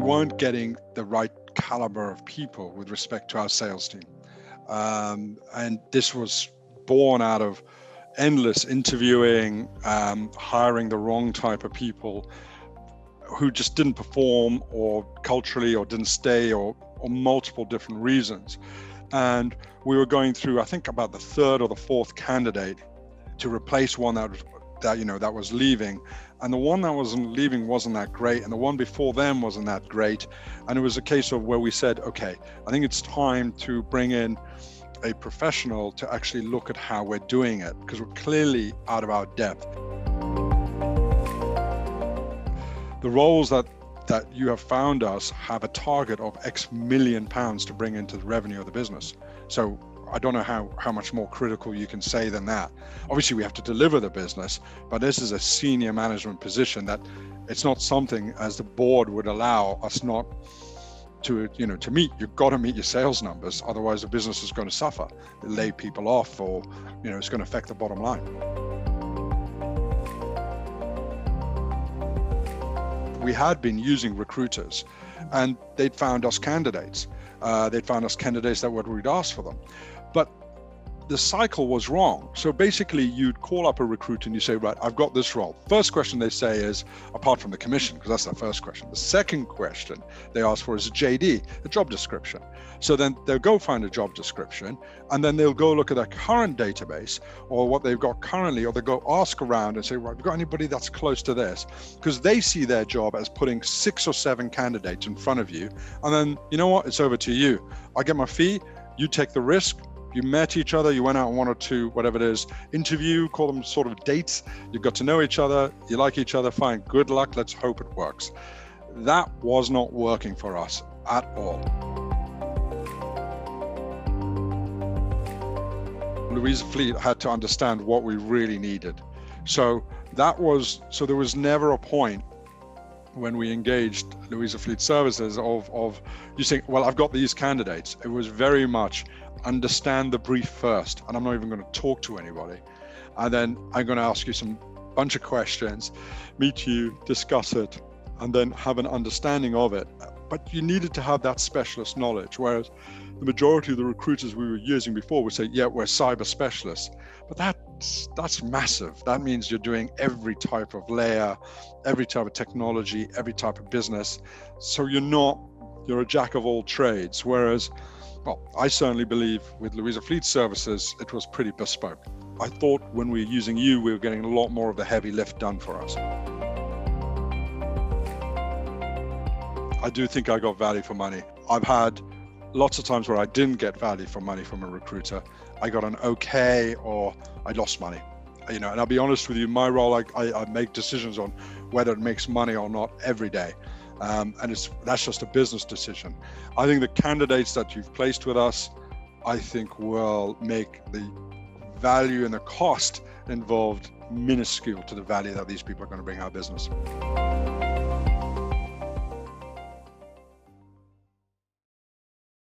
weren't getting the right caliber of people with respect to our sales team. And this was born out of endless interviewing, hiring the wrong type of people who just didn't perform, or culturally, or didn't stay, or multiple different reasons. And we were going through, I think, about the third or the fourth candidate to replace one that was leaving, and the one that wasn't leaving wasn't that great, and the one before them wasn't that great. And it was a case of where we said, okay, I think it's time to bring in a professional to actually look at how we're doing it, because we're clearly out of our depth. The roles that you have found us have a target of X million pounds to bring into the revenue of the business. So I don't know how much more critical you can say than that. Obviously, we have to deliver the business, but this is a senior management position that it's not something as the board would allow us not to meet. You've got to meet your sales numbers, otherwise the business is going to suffer. It lay people off, or it's going to affect the bottom line. We had been using recruiters, and they'd found us candidates. They'd found us candidates that we'd asked for them. But the cycle was wrong. So basically, you'd call up a recruiter and you say, right, I've got this role. First question they say is, apart from the commission, because that's their first question. The second question they ask for is a JD, a job description. So then they'll go find a job description, and then they'll go look at their current database or what they've got currently, or they go ask around and say, right, have you got anybody that's close to this? Because they see their job as putting 6 or 7 candidates in front of you. And then, you know what, it's over to you. I get my fee, you take the risk. You met each other, you went out on 1 or 2, whatever it is, interview, call them sort of dates. You got to know each other, you like each other, fine, good luck, let's hope it works. That was not working for us at all. Louise Fleet had to understand what we really needed. So there was never a point when we engaged Louise Fleet Services of you saying, well, I've got these candidates. It was very much understand the brief first, and I'm not even going to talk to anybody. And then I'm going to ask you some bunch of questions, meet you, discuss it, and then have an understanding of it. But you needed to have that specialist knowledge, whereas the majority of the recruiters we were using before would say, yeah, we're cyber specialists. But that's massive. That means you're doing every type of layer, every type of technology, every type of business. So you're a jack of all trades. Whereas, well, I certainly believe with Louise Fleet Services, it was pretty bespoke. I thought when we were using you, we were getting a lot more of the heavy lift done for us. I do think I got value for money. I've had lots of times where I didn't get value for money from a recruiter. I got an okay, or I lost money. And I'll be honest with you, my role, I make decisions on whether it makes money or not every day. And that's just a business decision. I think the candidates that you've placed with us, I think will make the value and the cost involved minuscule to the value that these people are going to bring our business.